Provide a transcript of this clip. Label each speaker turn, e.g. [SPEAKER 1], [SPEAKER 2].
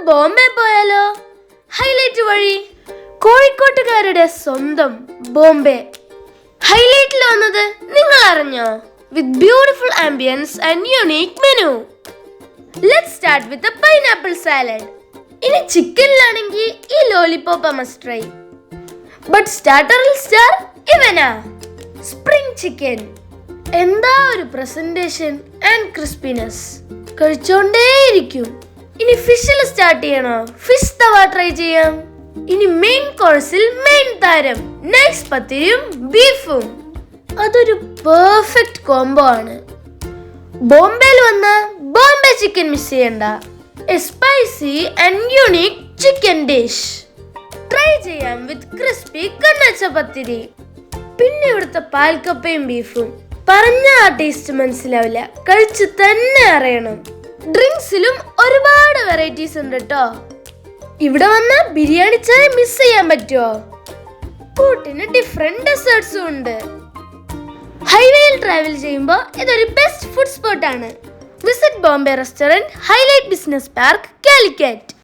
[SPEAKER 1] ബോംബെ പോയാലോ? ഹൈലൈറ്റ് വഴി കോഴിക്കോട്ടുകാരുടെ സ്വന്തം ബോംബെ. ഹൈലൈറ്റിൽ വന്നത് നിങ്ങൾ അറിഞ്ഞോ? With beautiful ambience and unique menu. Let's start with a pineapple salad. ഇനി ചിക്കനിലാണെങ്കിൽ ഈ ലോലിപോപ്പ് മസ്റ്റ് ട്രൈ. ബട്ട് സ്റ്റാർട്ടറിൽ സ്റ്റാർ ഇവനാ സ്പ്രിംഗ് ചിക്കൻ. എന്താ ഒരു പ്രസന്റേഷൻ ആൻഡ് ക്രിസ്പിനെസ്. കഴിച്ചോണ്ടേയിരിക്കും. ഇനി ഫിഷിൽ സ്റ്റാർട്ട് ചെയ്യണോ? ഫിഷ് തവ ട്രൈ ചെയ്യാം. ഇനി മെയിൻ കോഴ്സിൽ മെയിൻ താരം നൈസ് പത്തിരിയും ബീഫും. അതൊരു പെർഫെക്റ്റ് കോംബോ ആണ്. ബോംബെയിൽ വന്ന ബോംബെ ചിക്കൻ മിസ് ചെയ്യണ്ട. A spicy and unique chicken dish try ചെയ്യാം വിത്ത് ക്രിസ്പി കണ്ണച്ച പത്തിരി. പിന്നെ ഇവിടുത്തെ പാൽക്കപ്പയും ബീഫും പറഞ്ഞ ആ ടേസ്റ്റ് മനസ്സിലാവില്ല, കഴിച്ച് തന്നെ അറിയണം. ഡ്രിങ്ക്സിലും ഒരുപാട് വെറൈറ്റീസ് ഉണ്ട് കേട്ടോ. ഇവിടെ വന്ന ബിരിയാണി ചായ മിസ് ചെയ്യാൻ പറ്റുമോ? കൂട്ടിന് ഡിഫറെന്റ് ഡെസേർട്സും ഉണ്ട്. ഹൈവേയിൽ ട്രാവൽ ചെയ്യുമ്പോൾ ഇതൊരു ബെസ്റ്റ് ഫുഡ് സ്പോട്ട് ആണ്. Visit Bombay restaurant, highlight business park, Calicut.